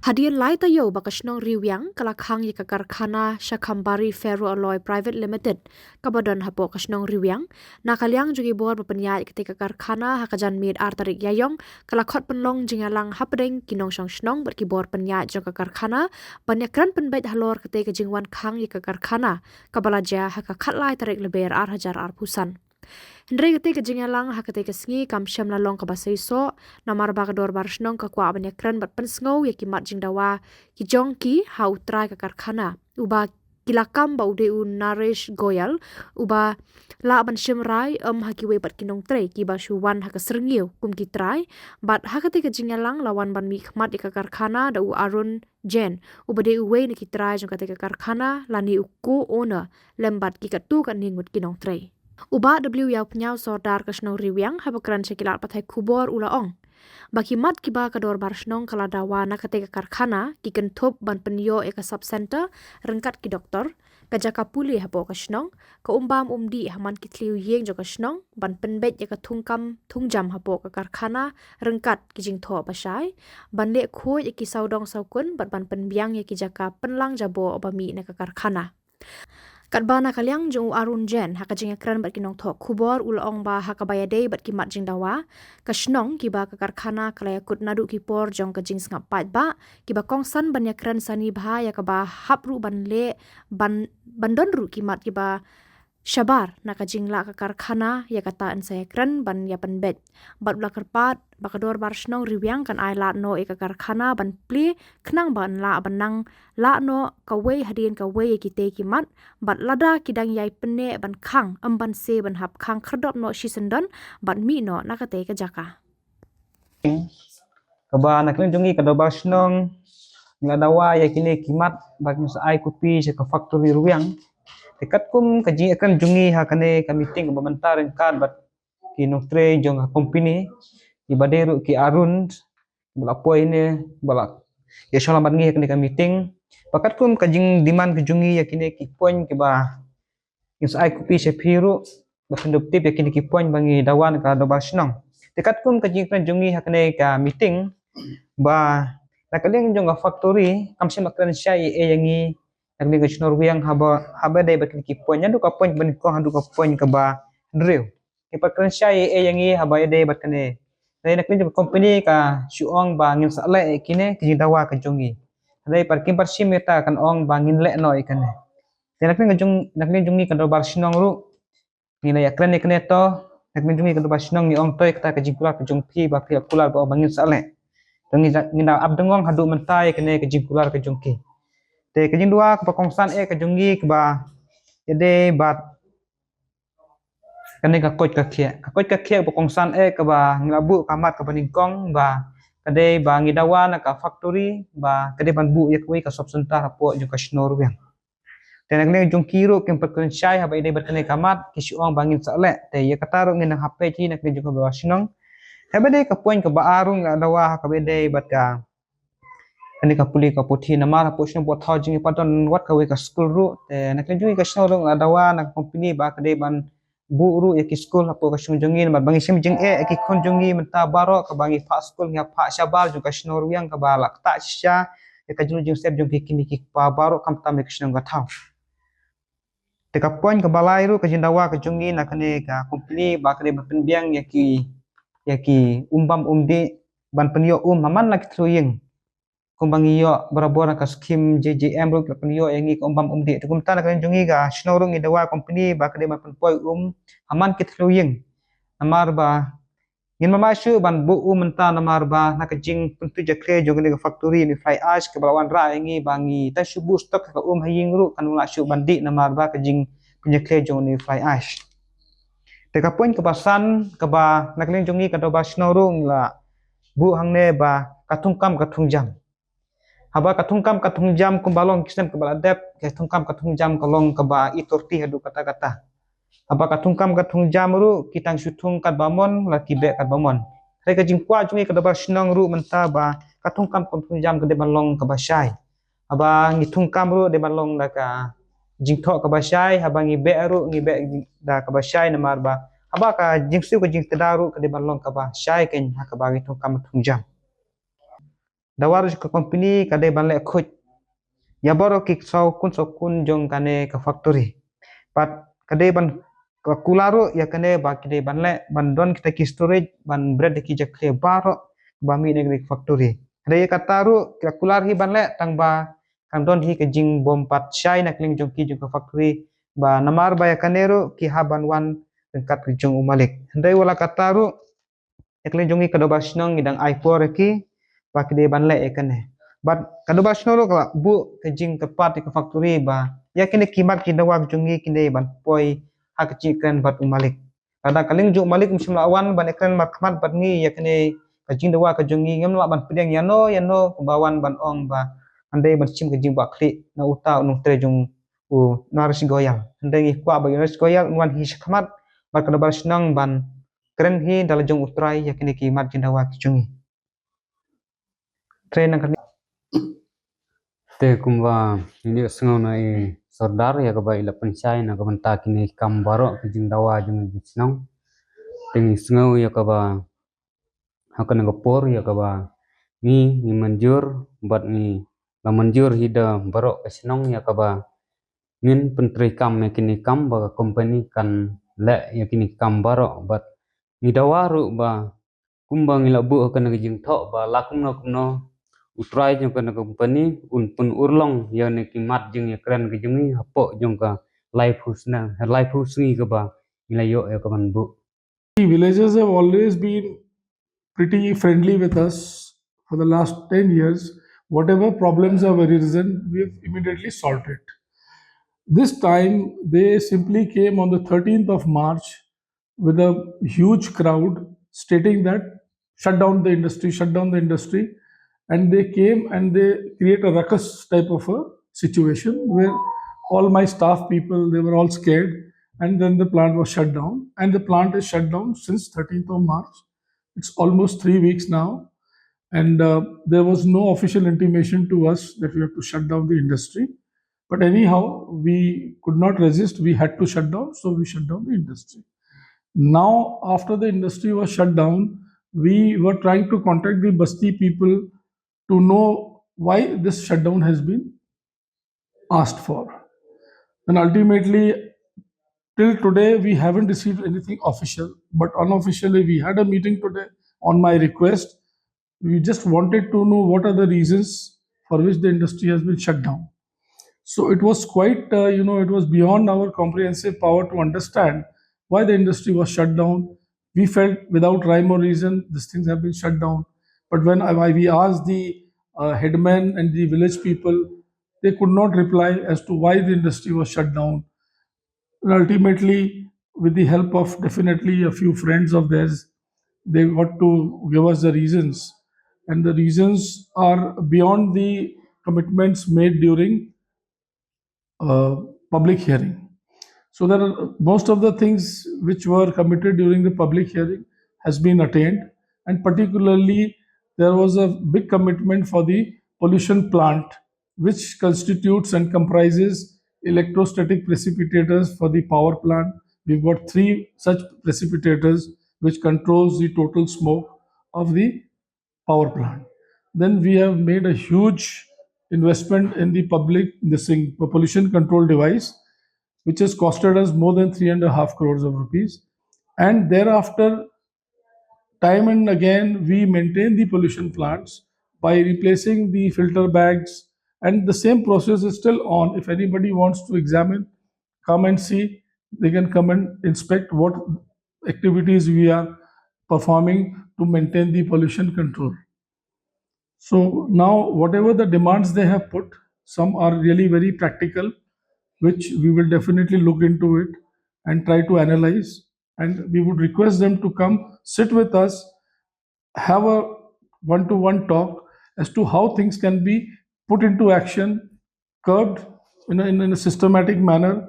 Hadian lai tayo bakasnong Riwiang kalakhang yaka Karkhana Shakhambari Ferro Alloy Private Limited kabadon hapo kasnong Riwiang nakaliang jugi bor berpenyai ketika Karkhana hakajan mid artarik yayong kalakhot penlong Jingïalang hapdeng kinong shong snong berkibor penyai jaka Karkhana banyakran penbait halor ketika jingwan khang yaka Karkhana kabalaja hakakat lai tarik leber hajar pusan. Hendri ketika Jingïalang ketika sengi kam Samla long kabasai so namar bagador barsnong ka Kwah banyakran bat pensngau ya kimat jingdawa ki jongki hau Trai ka Karkhana uba kilakam ba udeu narish goyal uba la ban shimrai hakiwe bat kinong Trai ki ba shuwan hakasrengiu kum ki Trai bat ketika Jingïalang lawan ban mi khmat ka Karkhana da u arun jen uba de uwe ni ki Trai jong ketika Karkhana lani uku owner lembat ki katu kan ningut kinong Trai. Uba W yau penyau sordar kasnong Riwiang habakran sekilat patai Khubor ulaong. Baki mat kiba kador barsnong kaladawa na ketika Karkhana ki Kynduh ban penyo eka subcenter rengkat ki doktor kajaka puli hapo kasnong ka umbam umdi haman ki tliu yeng jo kasnong ban penbet eka tungkam tungjam hapo ka Karkhana rengkat ki jingtho pasai ban le khoi eki saudong saukun ban penbiang eki jaka penlang jabo obami na ka Karkhana. Katbana kaliang jong arun jen hakajing ekran bat kinong thok Khubor ulaong ba hakabayade bat kimat jingdawa kasnong kiba ka Karkhana kalayakut nadu kipor jong kajing sngap pat ba kiba kongsan banyakran sani bahaya kaba hapru banle bandon ru kimat kiba Shabar nak jingla ka Karkhana ya kata an saya kran ban ya penbet bat ula kerpat bakador barsnong Riwiang kan ai la no eka Karkhana ban pli knang ban la banang la no kawe hadien kawe kite kimat bat lada kidang yai pene ban khang amban se ban hap khang khrdot no shisendon ban mi no nakate ka jaka kaba nak jungi kado barsnong ngadawa ya kini kimat bag ai kopi se ka factory Riwiang dekat kum kaji akan jungi hakane ka meeting ka bamantaren kan bat ki Trai jong company ki baderu ki arun bala poine bala ya shola bat ngi hakane ka meeting pakat kum kajing demand ke jungi yakine ki point ke ba is ai kopi se phiru ba pendup tip yakine ki point bangi dawan ka do basnong dekat kum kajing kan jungi hakane ka meeting ba nakaleng jong factory kam se makran syai yangi yang ni Riwiang haba dai bat ki point nya ka point ban ko handu ka point ka ba drew ki patran syai yangi haba dai bat kane dai nak ni company ka Shillong ba ngin sa le kine ki dawa ka jungi dai par kim par simeta kan ong ba ngin le no ikane dai nak ni jungi ka do bar sinong ru ni na yakran ni kane to nak ni jungi ka do bar sinong ni ong toy ka jingkula ka jungpi ba phi kula ba bangin sa le ngi na abdongong hadu mentai kane ka jingkula ka jungki te kajing dua ke pakongsan ka jungi ke ba jadi bat kane ka koj ka khia pakongsan ke ba nglabu kamat ka paningkong ba kade ba ngidawa na ka factory ba kade ban bu yakwi ka sob sentar po ju ka snor yang te nak jung kiro kem pakon syai ha ba ide bat kane kamat ki suang bangin sale te ya kataro ngin hp chi nak ni ju ka ba sinong habe de ka point ka ba arung dawa ka bede bat ka ani ka puli ka puthi namar po sing po thau jing paton wat ka we ka school ru te nak jui ka sno rong adawa nak company ba ka de ban bu ru ya ki school po ka sung jungin ba bangi sim jing ki khon jungi menta baro ka bangi fa school nya fa shabar ju ka sno ru yang ka ba lak ta sha ya ka jung step jung ki kimi ki pa baro kam tam ka sno ga thau te ka point ka balai ru ka jindawa ka jungi nak ne ka company ba ka de ban biang ya ki umbam umdi ban penyo maman lak thruying kumbangiyo barabora ka skim JJM ro kapniyo engi kombam umdi to kumta na kan jungi ga snorung i dawa company ba kade ma poi haman kit fluying amar ba ngin mama shu ban bu menta namar ba na ka jing puntu ja kre jogi ga factory ni fly ash ke balawan ra engi bangi ta shu bu stok ka haying ru kan la shu bandi namar ba ka jing punya kre jong ni fly ash te ka point ka basan ka ba nakling jungi ka do ba snorung la bu hangne ba katungkam katungjam haba katung jam kumbalong kisem kebala dep katung jam kalong keba itorti hadu kata haba katung jam ru kitang sutung kat bamon la kibe kat bamon hai ka jingkwa jungi ka dabar sinong ru menta ba katung jam ke de balong ka basai haba ngitung kam ru de balong da ka jingtho ka basai haba ngibe ru ngibe da ka basai namar ba haba ka jingsu ka jing tedaru ka de balong ka basai ken ha ka ba ngitung kam tung jam dawar ke company kade ban le khoj ya baro ki sau kun jong kane ka factory pat kade ban ka kularo ya kane ba kide ban le ban don kita ki storage ban bread ki jakhe baro ba mi ne factory re kataru ka kular hi ban le tang ba kan don hi ke jing bom pat shai na kling jong ki jong ka factory ba namar ba ya kanero ki haban wan kat ki jong umalik ndai wala kataru ekle jongi kadobas nong idang aipor ki pak de ban le ekane but kadobas no kala bu ke jing ke pat ke factory ba ya kene kimat ki dawak jongi kine ban poi hak chikan bat umalik ada kaling jo malik musim lawan ban ekran makmat bat ngi ya kene ka jing dawa ka jongi ngam la ban pedeng yano bawan ban ong ba ande ban sim ke jing ba kli na uta unung tre jong u naris goyal ande ngi kwa ba naris goyal wan hi khmat ba kadobas nong ban keren hi dalam jong utrai yakini ki mat jindawa ki chungi train nang te kumba ini sengaw na sordar ya kaba ila pensai na kaban kini kambaro kijing dawa jung bisnong tengi sengaw ya kaba hakan ngapor ya kaba ni manjur bat ni la manjur hida baro kesnong ya kaba ngin pentri kam ya kini kam ba company kan le ya kini kam baro bat ni dawaru ba kumba ngila bu hakan kijing tho ba lakum no utrai jong kana company un pun urlong ya ne ki mat jing ya kran ki jungi hapo jong ka life husni ka ba ila yo ya kaman bu The villagers have always been pretty friendly with us for the last 10 years. Whatever problems have arisen, we've immediately solved it. This time, they simply came on the 13th of March with a huge crowd stating that shut down the industry. And they came and they create a ruckus type of a situation where all my staff people, they were all scared. And then the plant was shut down. And the plant is shut down since 13th of March. It's almost 3 weeks now. And there was no official intimation to us that we have to shut down the industry. But anyhow, we could not resist. We had to shut down, so we shut down the industry. Now, after the industry was shut down, we were trying to contact the Basti people to know why this shutdown has been asked for. And ultimately, till today, we haven't received anything official, but unofficially, we had a meeting today on my request. We just wanted to know what are the reasons for which the industry has been shut down. So it was quite, it was beyond our comprehensive power to understand why the industry was shut down. We felt without rhyme or reason, these things have been shut down. But when we asked the headmen and the village people, they could not reply as to why the industry was shut down. And ultimately, with the help of definitely a few friends of theirs, they got to give us the reasons. And the reasons are beyond the commitments made during uh, public hearing. So there are most of the things which were committed during the public hearing has been attained, and particularly there was a big commitment for the pollution plant, which constitutes and comprises electrostatic precipitators for the power plant. We've got three such precipitators which controls the total smoke of the power plant. Then we have made a huge investment in the public this thing, pollution control device, which has costed us more than 3.5 crores of rupees. And thereafter, time and again, we maintain the pollution plants by replacing the filter bags. And the same process is still on. If anybody wants to examine, come and see, they can come and inspect what activities we are performing to maintain the pollution control. So now, whatever the demands they have put, some are really very practical, which we will definitely look into it and try to analyze. And we would request them to come sit with us, have a one to one talk as to how things can be put into action, curbed in a systematic manner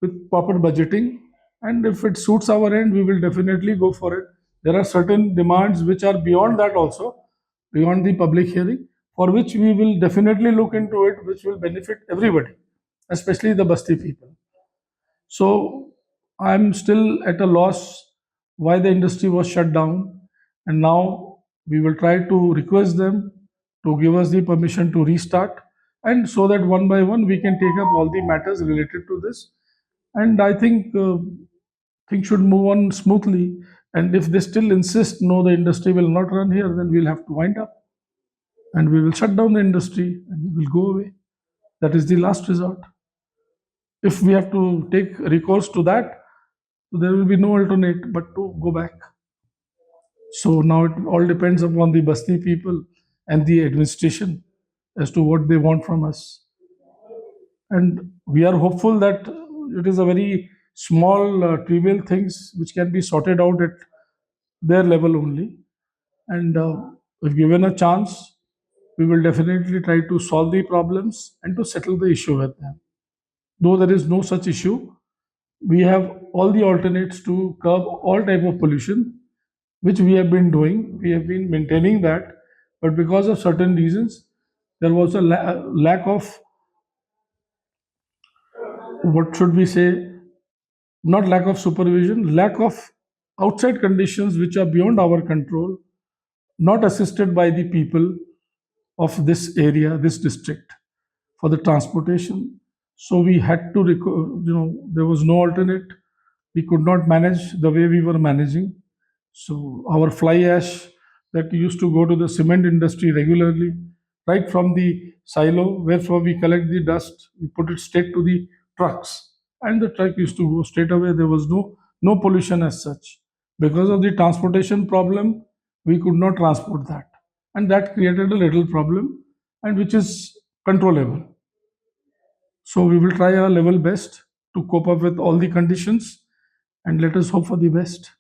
with proper budgeting. And if it suits our end, we will definitely go for it. There are certain demands which are beyond that also, beyond the public hearing, for which we will definitely look into it, which will benefit everybody, especially the Basti people. So I'm still at a loss why the industry was shut down, and now we will try to request them to give us the permission to restart, and so that one by one we can take up all the matters related to this. And I think things should move on smoothly. And if they still insist, no, the industry will not run here, then we'll have to wind up and we will shut down the industry and we will go away. That is the last resort. If we have to take recourse to that, there will be no alternate but to go back. So now it all depends upon the Basti people and the administration as to what they want from us. And we are hopeful that it is a very small, trivial things which can be sorted out at their level only. And if given a chance, we will definitely try to solve the problems and to settle the issue with them. Though there is no such issue, we have all the alternates to curb all type of pollution, which we have been doing. We have been maintaining that, but because of certain reasons, there was a lack of, what should we say, not lack of supervision, lack of outside conditions which are beyond our control, not assisted by the people of this area, this district, for the transportation. So we had to, there was no alternate. We could not manage the way we were managing. So our fly ash that used to go to the cement industry regularly, right from the silo, wherefore we collect the dust, we put it straight to the trucks, and the truck used to go straight away. There was no pollution as such. Because of the transportation problem, we could not transport that, and that created a little problem, and which is controllable. So we will try our level best to cope up with all the conditions, and let us hope for the best.